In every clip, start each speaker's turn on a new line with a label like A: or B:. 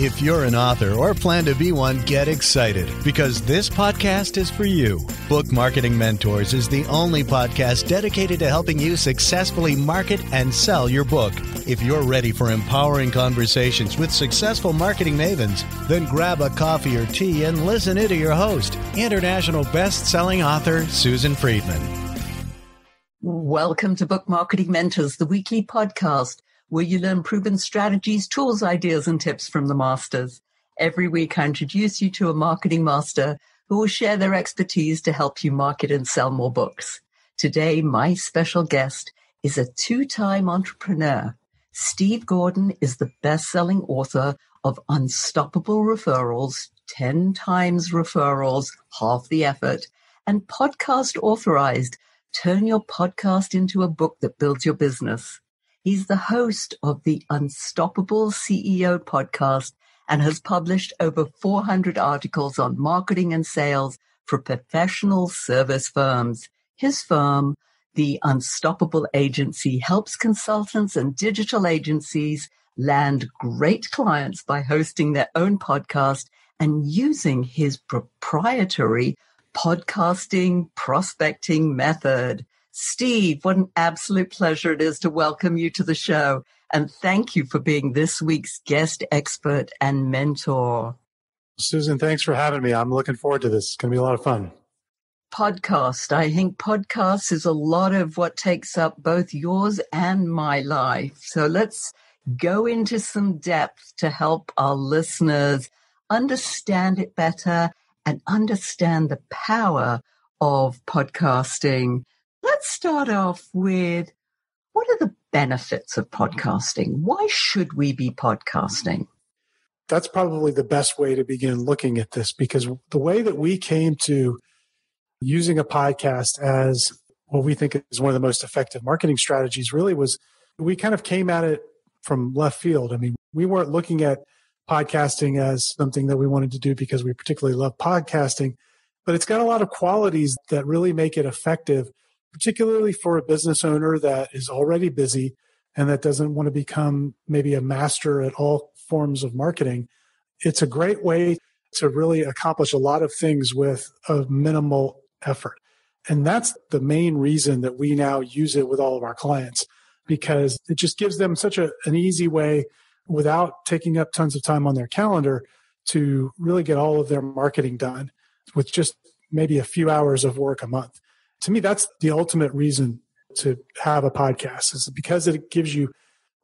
A: If you're an author or plan to be one, get excited because this podcast is for you. Book Marketing Mentors is the only podcast dedicated to helping you successfully market and sell your book. If you're ready for empowering conversations with successful marketing mavens, then grab a coffee or tea and listen in to your host, international best-selling author Susan Friedman.
B: Welcome to Book Marketing Mentors, the weekly podcast where you learn proven strategies, tools, ideas, and tips from the masters. Every week, I introduce you to a marketing master who will share their expertise to help you market and sell more books. Today, my special guest is a two-time entrepreneur. Steve Gordon is the best-selling author of Unstoppable Referrals, 10 times referrals, half the effort, and podcast authorized, Turn Your Podcast into a Book That Builds Your Business. He's the host of the Unstoppable CEO podcast and has published over 400 articles on marketing and sales for professional service firms. His firm, the Unstoppable Agency, helps consultants and digital agencies land great clients by hosting their own podcast and using his proprietary podcasting prospecting method. Steve, what an absolute pleasure it is to welcome you to the show. And thank you for being this week's guest expert and mentor.
C: Susan, thanks for having me. I'm looking forward to this. It's going to be a lot of fun.
B: Podcast. I think podcasts is a lot of what takes up both yours and my life. So let's go into some depth to help our listeners understand it better and understand the power of podcasting. Let's start off with, what are the benefits of podcasting? Why should we be podcasting?
C: That's probably the best way to begin looking at this, because the way that we came to using a podcast as what we think is one of the most effective marketing strategies really was we kind of came at it from left field. I mean, we weren't looking at podcasting as something that we wanted to do because we particularly love podcasting, but it's got a lot of qualities that really make it effective, particularly for a business owner that is already busy and that doesn't want to become maybe a master at all forms of marketing. It's a great way to really accomplish a lot of things with a minimal effort. And that's the main reason that we now use it with all of our clients, because it just gives them such an easy way without taking up tons of time on their calendar to really get all of their marketing done with just maybe a few hours of work a month. To me, that's the ultimate reason to have a podcast, is because it gives you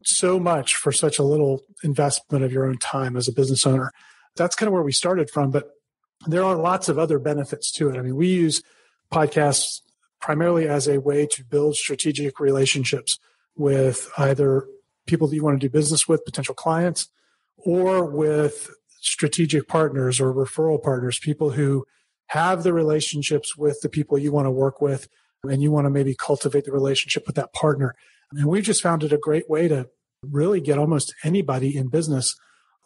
C: so much for such a little investment of your own time as a business owner. That's kind of where we started from, but there are lots of other benefits to it. I mean, we use podcasts primarily as a way to build strategic relationships with either people that you want to do business with, potential clients, or with strategic partners or referral partners, people who have the relationships with the people you want to work with, and you want to maybe cultivate the relationship with that partner. And we've just found it a great way to really get almost anybody in business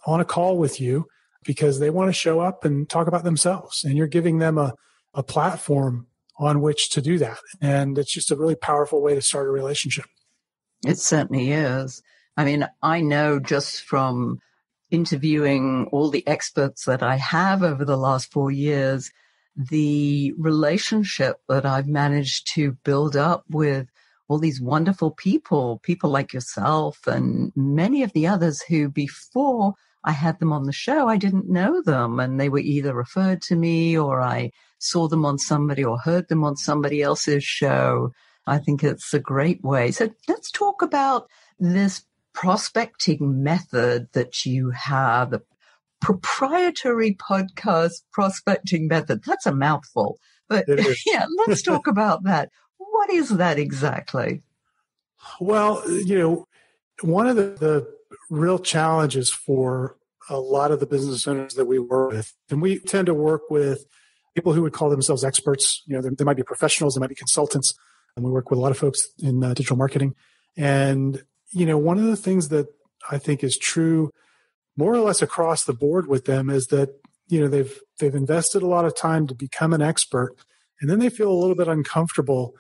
C: on a call with you because they want to show up and talk about themselves. And you're giving them a platform on which to do that. And it's just a really powerful way to start a relationship.
B: It certainly is. I mean, I know just from interviewing all the experts that I have over the last 4 years, the relationship that I've managed to build up with all these wonderful people like yourself and many of the others who before I had them on the show, I didn't know them, and they were either referred to me or I saw them on somebody or heard them on somebody else's show. I think it's a great way. So let's talk about this prospecting method that you have, the proprietary podcast prospecting method. That's a mouthful, but yeah, let's talk about that. What is that exactly?
C: Well, one of the real challenges for a lot of the business owners that we work with, and we tend to work with people who would call themselves experts. They might be professionals, they might be consultants, and we work with a lot of folks in digital marketing. And, one of the things that I think is true more or less across the board with them is that, they've invested a lot of time to become an expert, and then they feel a little bit uncomfortable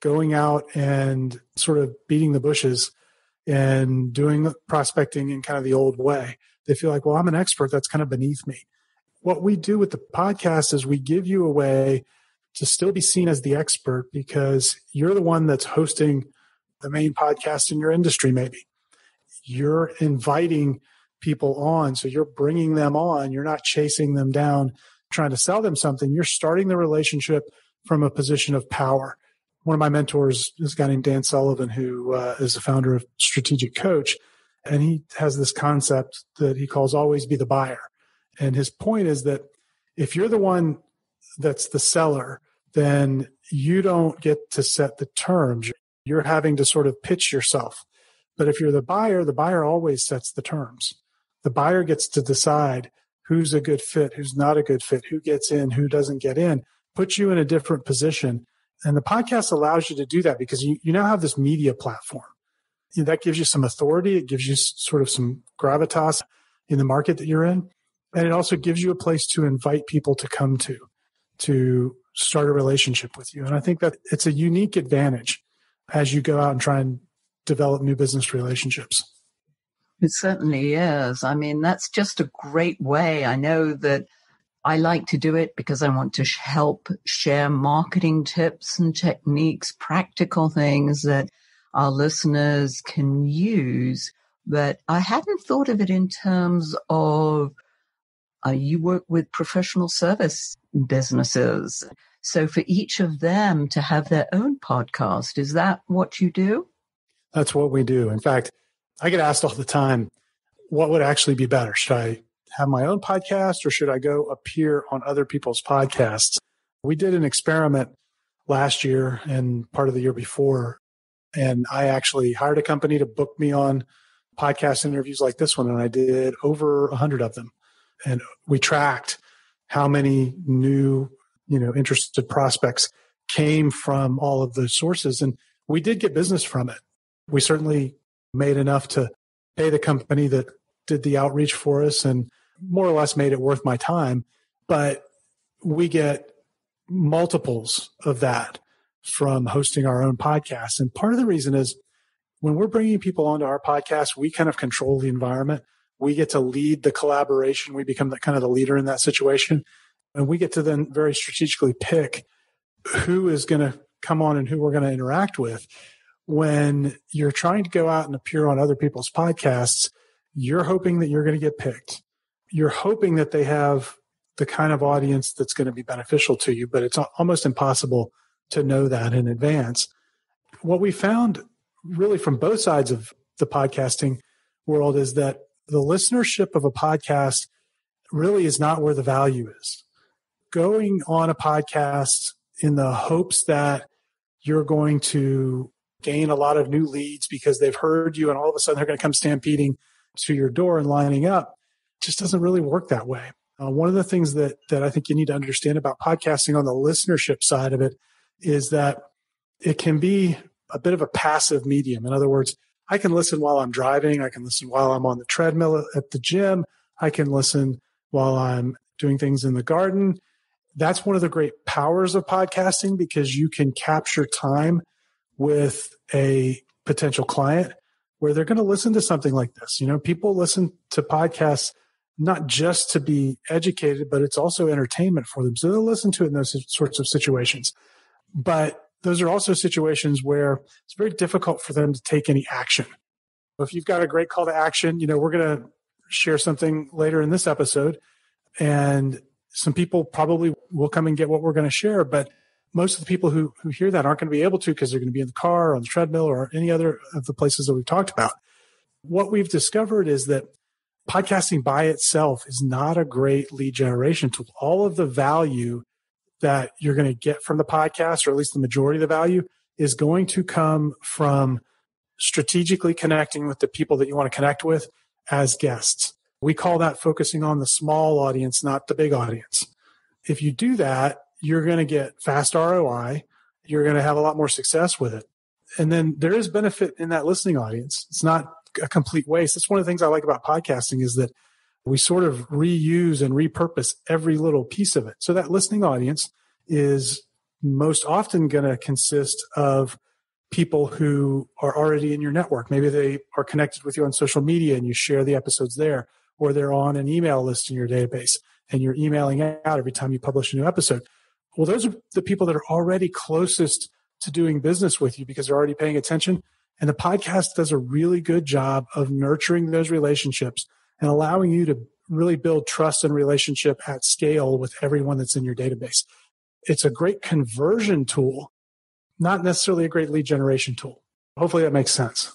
C: going out and sort of beating the bushes and doing prospecting in kind of the old way. they feel like, well, I'm an expert. That's kind of beneath me. What we do with the podcast is we give you a way to still be seen as the expert because you're the one that's hosting the main podcast in your industry, maybe. You're inviting people on. So you're bringing them on. You're not chasing them down, trying to sell them something. You're starting the relationship from a position of power. One of my mentors is a guy named Dan Sullivan, who is the founder of Strategic Coach. And he has this concept that he calls always be the buyer. And his point is that if you're the one that's the seller, then you don't get to set the terms. You're having to sort of pitch yourself. But if you're the buyer always sets the terms. The buyer gets to decide who's a good fit, who's not a good fit, who gets in, who doesn't get in, puts you in a different position. And the podcast allows you to do that because you now have this media platform. That gives you some authority. It gives you sort of some gravitas in the market that you're in. And it also gives you a place to invite people to come to start a relationship with you. And I think that it's a unique advantage as you go out and try and develop new business relationships.
B: It certainly is. I mean, that's just a great way. I know that I like to do it because I want to help share marketing tips and techniques, practical things that our listeners can use. But I hadn't thought of it in terms of you work with professional service businesses. So for each of them to have their own podcast, is that what you do?
C: That's what we do. In fact, I get asked all the time, what would actually be better? Should I have my own podcast or should I go appear on other people's podcasts? We did an experiment last year and part of the year before, and I actually hired a company to book me on podcast interviews like this one, and I did over 100 of them. And we tracked how many new, interested prospects came from all of those sources. And we did get business from it. We certainly made enough to pay the company that did the outreach for us and more or less made it worth my time. But we get multiples of that from hosting our own podcast. And part of the reason is when we're bringing people onto our podcast, we kind of control the environment. We get to lead the collaboration. We become the leader in that situation. And we get to then very strategically pick who is going to come on and who we're going to interact with. When you're trying to go out and appear on other people's podcasts, you're hoping that you're going to get picked. You're hoping that they have the kind of audience that's going to be beneficial to you, but it's almost impossible to know that in advance. What we found really from both sides of the podcasting world is that the listenership of a podcast really is not where the value is. Going on a podcast in the hopes that you're going to gain a lot of new leads because they've heard you and all of a sudden they're going to come stampeding to your door and lining up just doesn't really work that way. One of the things that I think you need to understand about podcasting on the listenership side of it is that it can be a bit of a passive medium. In other words, I can listen while I'm driving. I can listen while I'm on the treadmill at the gym. I can listen while I'm doing things in the garden. That's one of the great powers of podcasting because you can capture time with a potential client where they're going to listen to something like this. People listen to podcasts not just to be educated, but it's also entertainment for them. So they'll listen to it in those sorts of situations. But those are also situations where it's very difficult for them to take any action. If you've got a great call to action, we're going to share something later in this episode, and some people probably will come and get what we're going to share, but most of the people who hear that aren't going to be able to because they're going to be in the car or on the treadmill or any other of the places that we've talked about. What we've discovered is that podcasting by itself is not a great lead generation tool. All of the value that you're going to get from the podcast, or at least the majority of the value, is going to come from strategically connecting with the people that you want to connect with as guests. We call that focusing on the small audience, not the big audience. If you do that, you're going to get fast ROI. You're going to have a lot more success with it. And then there is benefit in that listening audience. It's not a complete waste. That's one of the things I like about podcasting is that we sort of reuse and repurpose every little piece of it. So that listening audience is most often going to consist of people who are already in your network. Maybe they are connected with you on social media and you share the episodes there. or they're on an email list in your database and you're emailing out every time you publish a new episode. Well, those are the people that are already closest to doing business with you because they're already paying attention. And the podcast does a really good job of nurturing those relationships and allowing you to really build trust and relationship at scale with everyone that's in your database. It's a great conversion tool, not necessarily a great lead generation tool. Hopefully that makes sense.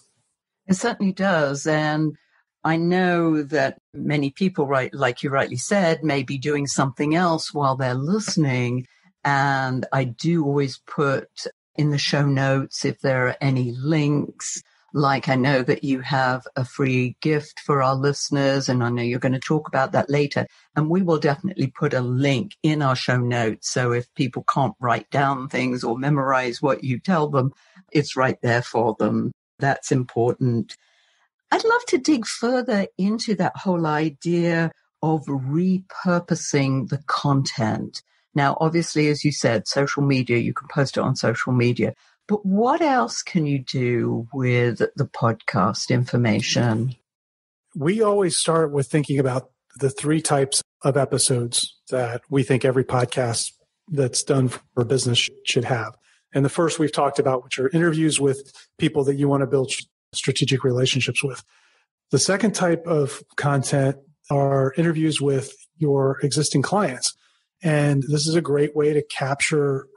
B: It certainly does. And I know that many people, right, like you rightly said, may be doing something else while they're listening. And I do always put in the show notes if there are any links. Like I know that you have a free gift for our listeners, and I know you're going to talk about that later. And we will definitely put a link in our show notes. So if people can't write down things or memorize what you tell them, it's right there for them. That's important. I'd love to dig further into that whole idea of repurposing the content. Now, obviously, as you said, social media, you can post it on social media. But what else can you do with the podcast information?
C: We always start with thinking about the 3 types of episodes that we think every podcast that's done for business should have. And the first we've talked about, which are interviews with people that you want to build strategic relationships with. The second type of content are interviews with your existing clients. And this is a great way to capture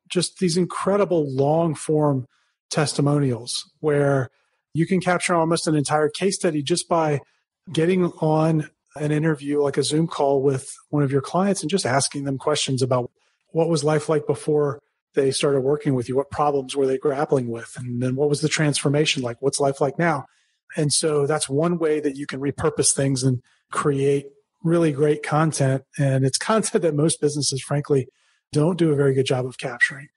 C: just these incredible long form testimonials where you can capture almost an entire case study just by getting on an interview, like a Zoom call with one of your clients and just asking them questions about what was life like before they started working with you? What problems were they grappling with? And then what was the transformation like? What's life like now? And so that's one way that you can repurpose things and create really great content. And it's content that most businesses, frankly, don't do a very good job of capturing.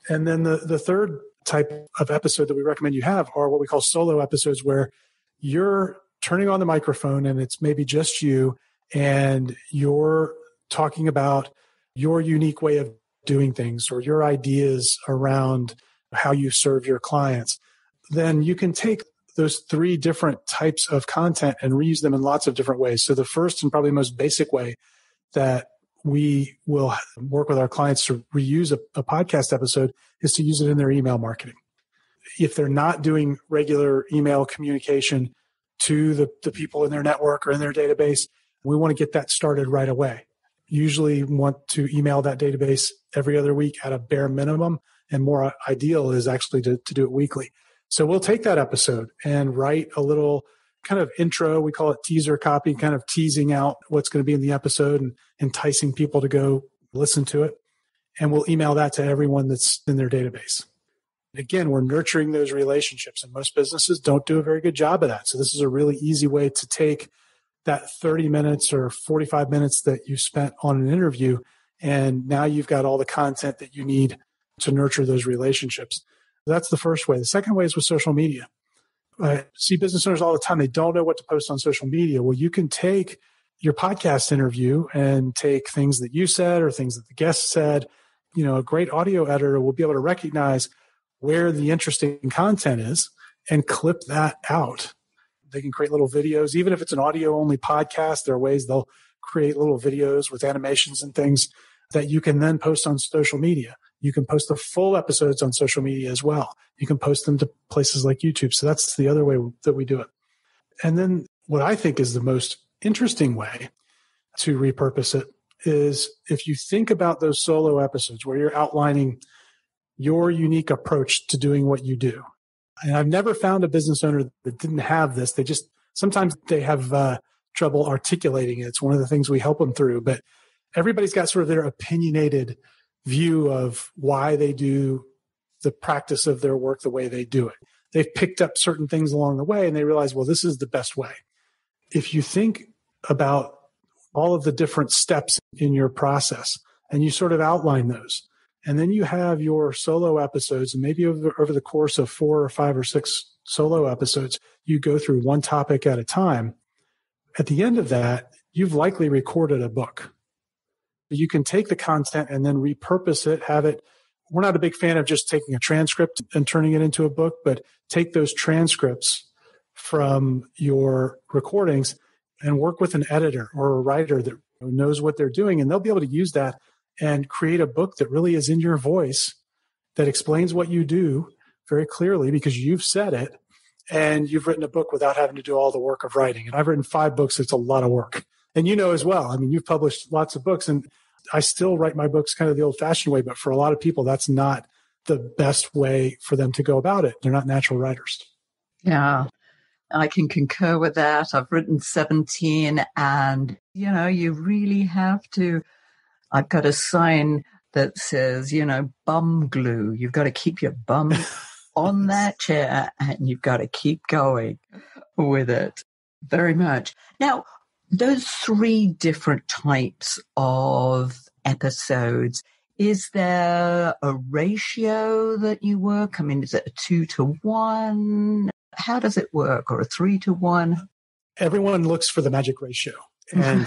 C: And then the third type of episode that we recommend you have are what we call solo episodes, where you're turning on the microphone and it's maybe just you and you're talking about your unique way of doing things or your ideas around how you serve your clients. Then you can take those 3 different types of content and reuse them in lots of different ways. So the first and probably most basic way that we will work with our clients to reuse a podcast episode is to use it in their email marketing. If they're not doing regular email communication to the people in their network or in their database, we want to get that started right away. Usually want to email that database every other week at a bare minimum, and more ideal is actually to do it weekly. So we'll take that episode and write a little kind of intro. We call it teaser copy, kind of teasing out what's going to be in the episode and enticing people to go listen to it. And we'll email that to everyone that's in their database. Again, we're nurturing those relationships, and most businesses don't do a very good job of that. So this is a really easy way to take that 30 minutes or 45 minutes that you spent on an interview, and now you've got all the content that you need to nurture those relationships. That's the first way. The second way is with social media. I see business owners all the time. They don't know what to post on social media. Well, you can take your podcast interview and take things that you said or things that the guest said. A great audio editor will be able to recognize where the interesting content is and clip that out. They can create little videos. Even if it's an audio-only podcast, there are ways they'll create little videos with animations and things that you can then post on social media. You can post the full episodes on social media as well. You can post them to places like YouTube. So that's the other way that we do it. And then what I think is the most interesting way to repurpose it is if you think about those solo episodes where you're outlining your unique approach to doing what you do. And I've never found a business owner that didn't have this. Sometimes they have trouble articulating it. It's one of the things we help them through, but everybody's got sort of their opinionated view of why they do the practice of their work the way they do it. They've picked up certain things along the way and they realize, well, this is the best way. If you think about all of the different steps in your process and you sort of outline those, and then you have your solo episodes, and maybe over the course of 4 or 5 or 6 solo episodes, you go through one topic at a time. At the end of that, you've likely recorded a book. You can take the content and then repurpose it, have it. We're not a big fan of just taking a transcript and turning it into a book, but take those transcripts from your recordings and work with an editor or a writer that knows what they're doing, and they'll be able to use that and create a book that really is in your voice, that explains what you do very clearly because you've said it, and you've written a book without having to do all the work of writing. And I've written 5 books. It's a lot of work. And as well. I mean, you've published lots of books, and I still write my books kind of the old-fashioned way, but for a lot of people, that's not the best way for them to go about it. They're not natural writers.
B: Yeah, I can concur with that. I've written 17, and, you really have to. I've got a sign that says, bum glue. You've got to keep your bum on that chair, and you've got to keep going with it very much. Now, those 3 different types of episodes, is there a ratio that you work? I mean, is it a 2-to-1? How does it work? Or a 3-to-1?
C: Everyone looks for the magic ratio. And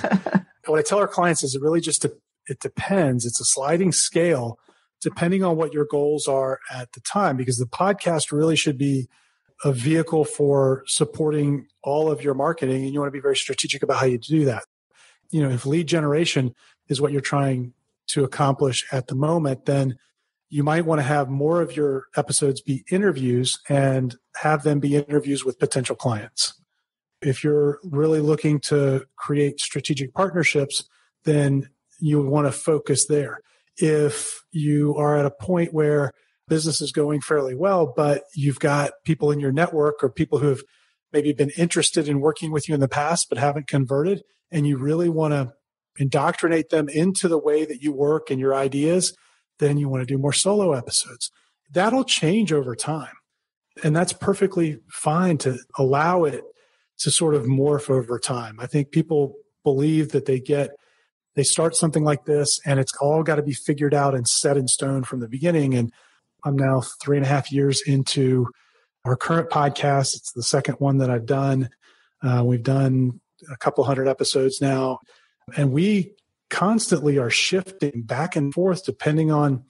C: what I tell our clients is it depends. It's a sliding scale depending on what your goals are at the time, because the podcast really should be a vehicle for supporting all of your marketing, and you want to be very strategic about how you do that. If lead generation is what you're trying to accomplish at the moment, then you might want to have more of your episodes be interviews and have them be interviews with potential clients. If you're really looking to create strategic partnerships, then you want to focus there. If you are at a point where business is going fairly well, but you've got people in your network or people who have maybe been interested in working with you in the past but haven't converted, and you really want to indoctrinate them into the way that you work and your ideas, then you want to do more solo episodes. That'll change over time. And that's perfectly fine to allow it to sort of morph over time. I think people believe that they start something like this and it's all got to be figured out and set in stone from the beginning. And I'm now 3.5 years into our current podcast. It's the second one that I've done. We've done a couple hundred episodes now, and we constantly are shifting back and forth depending on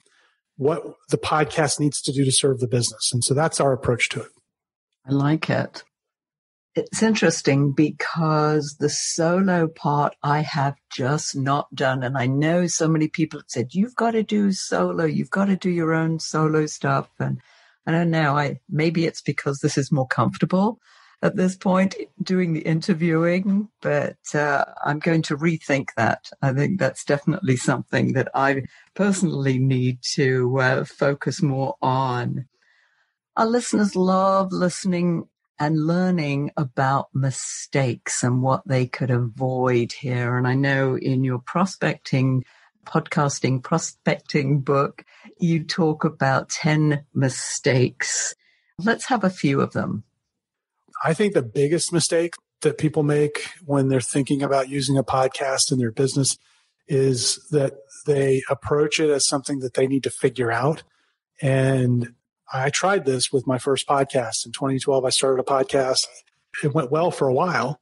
C: what the podcast needs to do to serve the business. And so that's our approach to it.
B: I like it. It's interesting because the solo part I have just not done. And I know so many people have said, you've got to do solo. You've got to do your own solo stuff. And I don't know, maybe it's because this is more comfortable at this point doing the interviewing, but I'm going to rethink that. I think that's definitely something that I personally need to focus more on. Our listeners love listening and learning about mistakes and what they could avoid here. And I know in your prospecting book, you talk about 10 mistakes. Let's have a few of them.
C: I think the biggest mistake that people make when they're thinking about using a podcast in their business is that they approach it as something that they need to figure out. And I tried this with my first podcast. In 2012, I started a podcast. It went well for a while.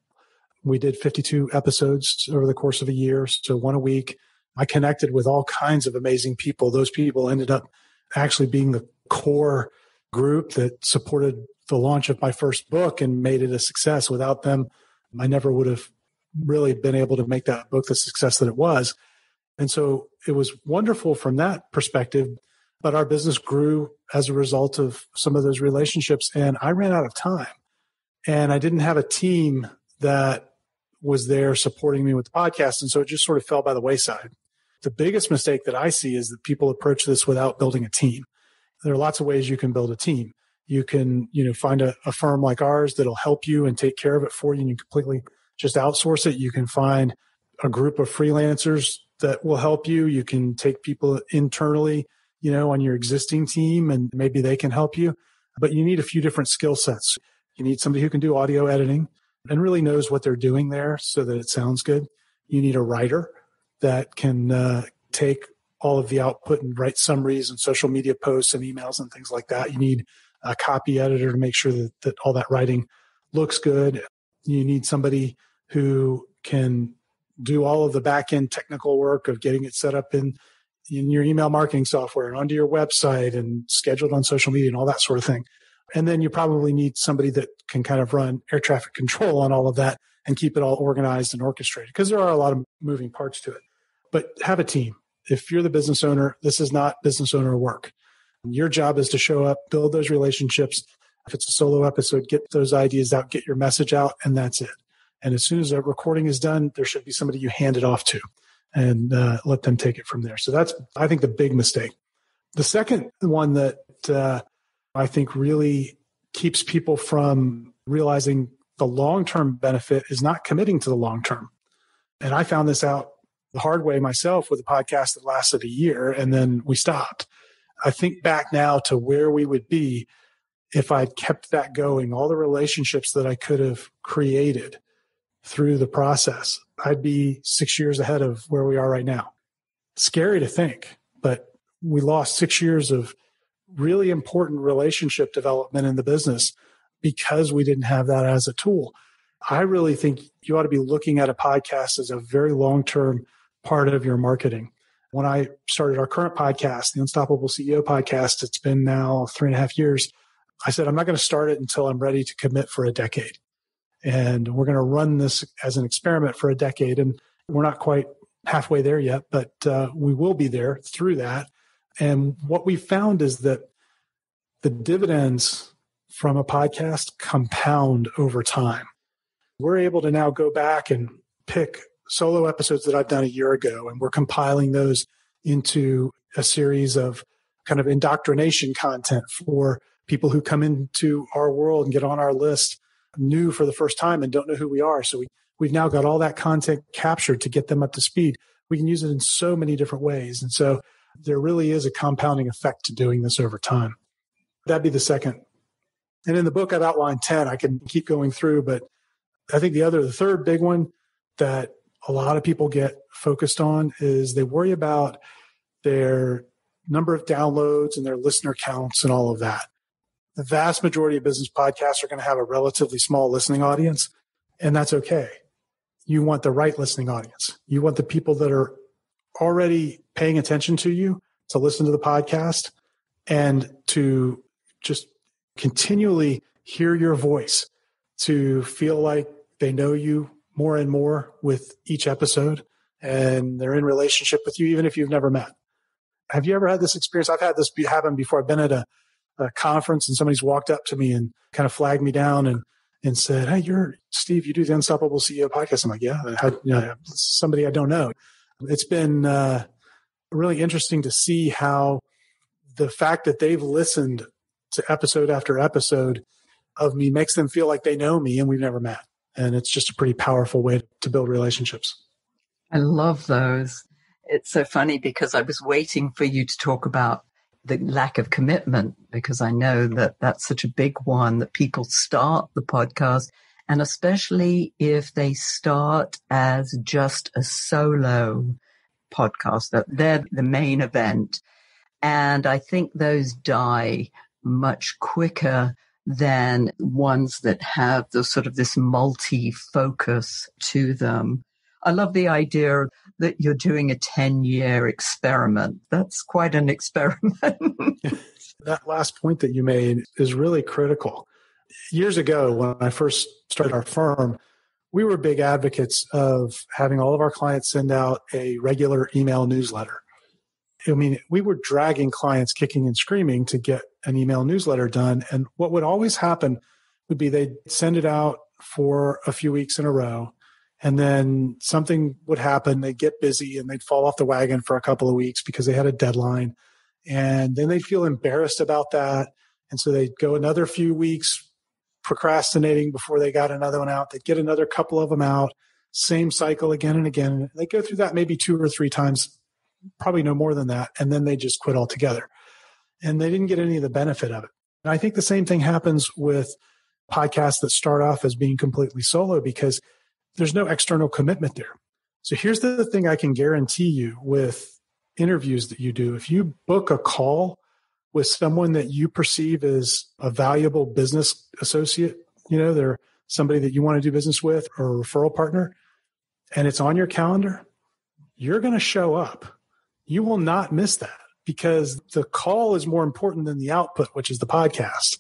C: We did 52 episodes over the course of a year, so one a week. I connected with all kinds of amazing people. Those people ended up actually being the core group that supported the launch of my first book and made it a success. Without them, I never would have really been able to make that book the success that it was. And so it was wonderful from that perspective, but our business grew as a result of some of those relationships, and I ran out of time. And I didn't have a team that was there supporting me with the podcast, and so it just sort of fell by the wayside. The biggest mistake that I see is that people approach this without building a team. There are lots of ways you can build a team. You can, find a firm like ours that'll help you and take care of it for you, and you completely just outsource it. You can find a group of freelancers that will help you. You can take people internally, on your existing team, and maybe they can help you. But you need a few different skill sets. You need somebody who can do audio editing and really knows what they're doing there so that it sounds good. You need a writer that can take all of the output and write summaries and social media posts and emails and things like that. You need a copy editor to make sure that all that writing looks good. You need somebody who can do all of the back-end technical work of getting it set up in your email marketing software and onto your website and scheduled on social media and all that sort of thing. And then you probably need somebody that can kind of run air traffic control on all of that and keep it all organized and orchestrated, because there are a lot of moving parts to it. But have a team. If you're the business owner, this is not business owner work. Your job is to show up, build those relationships. If it's a solo episode, get those ideas out, get your message out, and that's it. And as soon as a recording is done, there should be somebody you hand it off to and let them take it from there. So that's, I think, the big mistake. The second one that I think really keeps people from realizing the long-term benefit is not committing to the long-term. And I found this out the hard way myself with a podcast that lasted a year, and then we stopped. I think back now to where we would be if I'd kept that going, all the relationships that I could have created through the process. I'd be 6 years ahead of where we are right now. Scary to think, but we lost 6 years of really important relationship development in the business because we didn't have that as a tool. I really think you ought to be looking at a podcast as a very long-term part of your marketing. When I started our current podcast, the Unstoppable CEO podcast, it's been now 3.5 years. I said, I'm not going to start it until I'm ready to commit for a decade. And we're going to run this as an experiment for a decade. And we're not quite halfway there yet, but we will be there through that. And what we found is that the dividends from a podcast compound over time. We're able to now go back and pick solo episodes that I've done a year ago, and we're compiling those into a series of kind of indoctrination content for people who come into our world and get on our list new for the first time and don't know who we are. So we've now got all that content captured to get them up to speed. We can use it in so many different ways. And so there really is a compounding effect to doing this over time. That'd be the second. And in the book, I've outlined 10. I can keep going through, but I think the third big one that a lot of people get focused on is they worry about their number of downloads and their listener counts and all of that. The vast majority of business podcasts are going to have a relatively small listening audience, and that's okay. You want the right listening audience. You want the people that are already paying attention to you to listen to the podcast and to just continually hear your voice, to feel like they know you more and more with each episode and they're in relationship with you, even if you've never met. Have you ever had this experience? I've had this happen before. I've been at a conference and somebody's walked up to me and kind of flagged me down and said, "Hey, you're Steve, you do the Unstoppable CEO podcast." I'm like, "Yeah, somebody I don't know." It's been really interesting to see how the fact that they've listened to episode after episode of me makes them feel like they know me and we've never met. And it's just a pretty powerful way to build relationships.
B: I love those. It's so funny because I was waiting for you to talk about the lack of commitment, because I know that that's such a big one, that people start the podcast, and especially if they start as just a solo podcast, that they're the main event. And I think those die much quicker than ones that have the sort of this multi-focus to them. I love the idea that you're doing a 10-year experiment. That's quite an experiment.
C: That last point that you made is really critical. Years ago, when I first started our firm, we were big advocates of having all of our clients send out a regular email newsletter. I mean, we were dragging clients kicking and screaming to get an email newsletter done. And what would always happen would be they'd send it out for a few weeks in a row. And then something would happen. They'd get busy and they'd fall off the wagon for a couple of weeks because they had a deadline. And then they'd feel embarrassed about that. And so they'd go another few weeks procrastinating before they got another one out. They'd get another couple of them out. Same cycle again and again. They go through that maybe 2 or 3 times, probably no more than that. And then they just quit altogether. And they didn't get any of the benefit of it. And I think the same thing happens with podcasts that start off as being completely solo because there's no external commitment there. So here's the thing I can guarantee you with interviews that you do. If you book a call with someone that you perceive as a valuable business associate, they're somebody that you want to do business with or a referral partner, and it's on your calendar, you're going to show up. You will not miss that because the call is more important than the output, which is the podcast.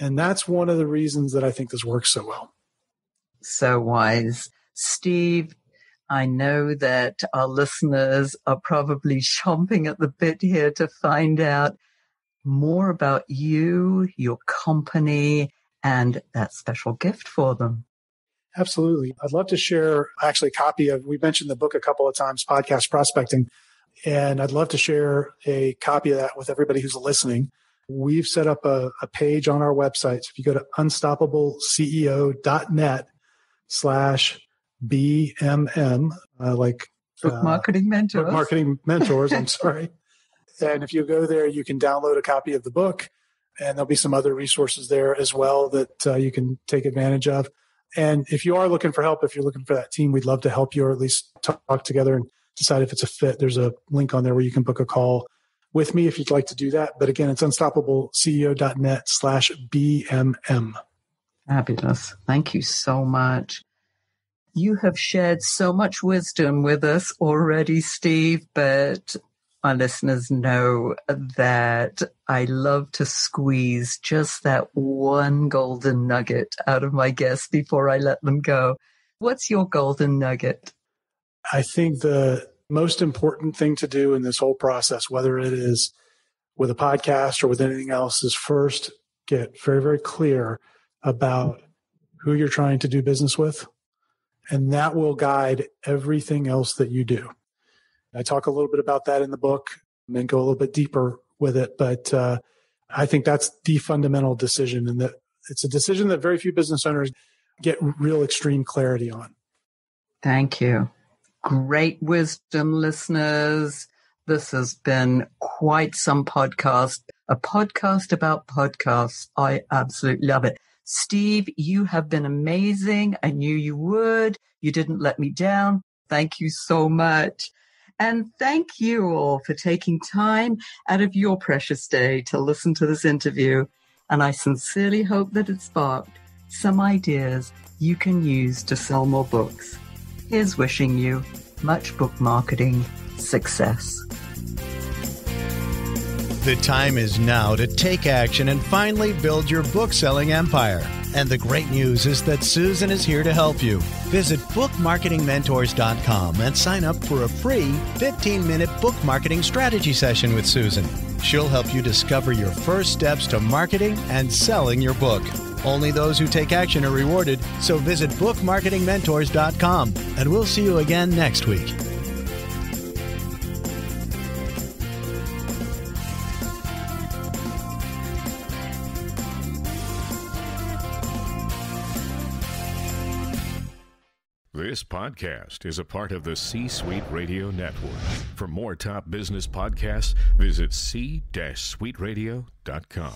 C: And that's one of the reasons that I think this works so well.
B: So wise. Steve, I know that our listeners are probably chomping at the bit here to find out more about you, your company, and that special gift for them.
C: Absolutely. I'd love to share actually a copy of, we mentioned the book a couple of times, Podcast Prospecting, and I'd love to share a copy of that with everybody who's listening. We've set up a page on our website. So if you go to unstoppableceo.net/BMM,
B: Book Marketing Mentors.
C: Book Marketing Mentors, I'm sorry. And if you go there, you can download a copy of the book, and there'll be some other resources there as well that you can take advantage of. And if you are looking for help, if you're looking for that team, we'd love to help you, or at least talk together and decide if it's a fit. There's a link on there where you can book a call with me if you'd like to do that. But again, it's unstoppableceo.net/BMM.
B: Fabulous. Thank you so much. You have shared so much wisdom with us already, Steve, but my listeners know that I love to squeeze just that one golden nugget out of my guests before I let them go. What's your golden nugget?
C: I think the most important thing to do in this whole process, whether it is with a podcast or with anything else, is first get very, very clear about who you're trying to do business with. And that will guide everything else that you do. I talk a little bit about that in the book and go a little bit deeper with it. But I think that's the fundamental decision, and that it's a decision that very few business owners get real extreme clarity on.
B: Thank you. Great wisdom, listeners. This has been quite some podcast, a podcast about podcasts. I absolutely love it. Steve, you have been amazing. I knew you would. You didn't let me down. Thank you so much. And thank you all for taking time out of your precious day to listen to this interview. And I sincerely hope that it sparked some ideas you can use to sell more books. Here's wishing you much book marketing success.
A: The time is now to take action and finally build your book-selling empire. And the great news is that Susan is here to help you. Visit bookmarketingmentors.com and sign up for a free 15-minute book marketing strategy session with Susan. She'll help you discover your first steps to marketing and selling your book. Only those who take action are rewarded, so visit bookmarketingmentors.com, and we'll see you again next week.
D: This podcast is a part of the C-Suite Radio Network. For more top business podcasts, visit c-suiteradio.com.